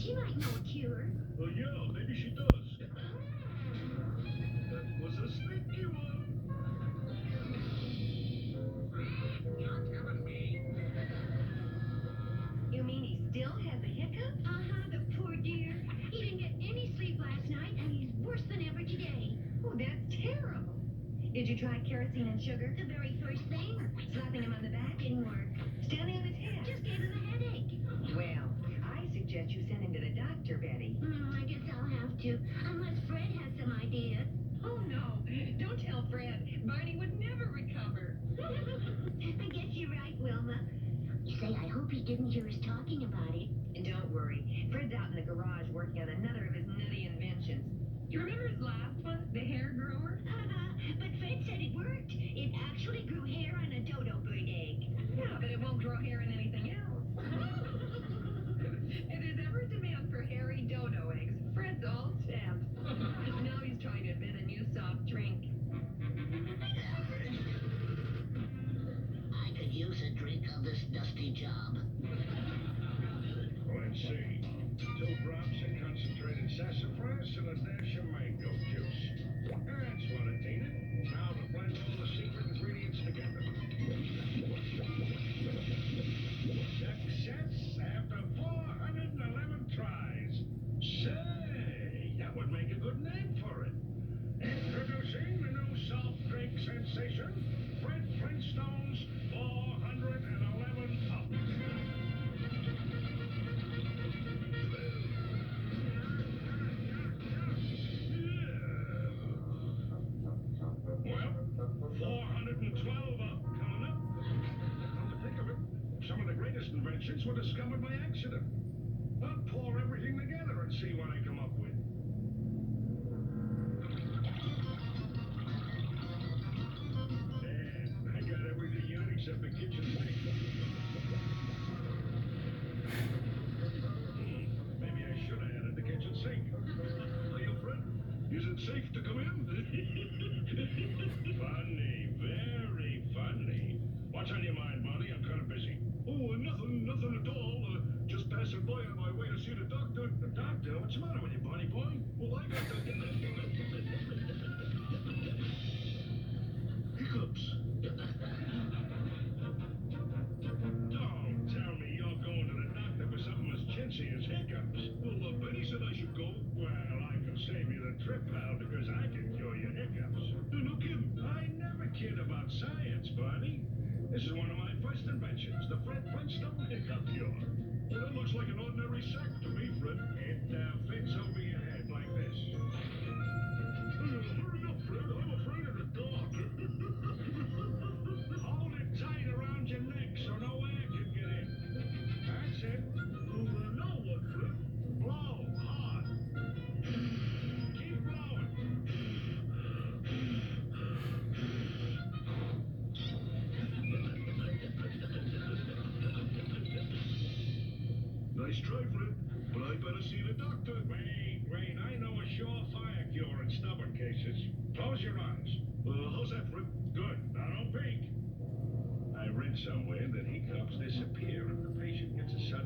She might know a cure. Well, yeah, maybe she does. That was a sneaky one. You're killing me. You mean he still has a hiccup? Uh-huh, the poor dear. He didn't get any sleep last night, and he's worse than ever today. Oh, that's terrible. Did you try kerosene and sugar? The very first thing. Slapping him on the back didn't work. Standing on his head just gave him a headache. Well, I suggest you send him to the doctor, Betty. I guess I'll have to, unless Fred has some idea. Oh, no. Don't tell Fred. Barney would never recover. I guess you're right, Wilma. You say, I hope he didn't hear us talking about it. Don't worry. Fred's out in the garage working on another of his nutty inventions. You remember his last one? The hair grower? But Fred said it worked. It actually grew hair on a dodo bird egg. Yeah, but it won't grow hair in anything else. If there's ever demand for hairy dodo eggs, Fred's all set. Now he's trying to invent a new soft drink. I could use a drink on this dusty job. Let's see. 2 drops of concentrated sassafras and a dash of mango juice. That's what it needed. Now to blend all the secret ingredients together. Success after 411 tries. Say, that would make a good name for it. Introducing the new soft drink sensation, Fred Flintstone's 411 Up. Well, 412 up coming up. Come to think of it, some of the greatest inventions were discovered by accident. I'll pour everything together and see what I come up with. And I got everything in it except the kitchen sink. Maybe I should have added the kitchen sink. Hiya, Fred. Is it safe to come in? Funny, very funny. What's on your mind, Barney? I'm kind of busy. Oh, nothing at all. Just passing by on my way to see the doctor. The doctor? What's the matter with you, Barney boy? Well, I got the... hiccups. Don't tell me you're going to the doctor for something as chintzy as hiccups. Well, Benny said I should go. Well, I can save you the trip, pal, because I can cure your hiccups. No kidding. I never kid about science, Barney. This is one of my first inventions, the Fred Flintstone hiccup cure. Well, that looks like an ordinary sack to me, Fred. It fits over your head like this. Hurry up, Fred. I'm afraid of the dark. Hold it tight around your neck so no air can get in. That's it. Well, now what, Fred? Blow hard. Keep blowing. Nice try, Fred, but I better see the doctor. Wait, I know a surefire cure in stubborn cases. Close your eyes. How's that, Fred? Good. Now don't peek. I read somewhere that hiccups disappear if the patient gets a sudden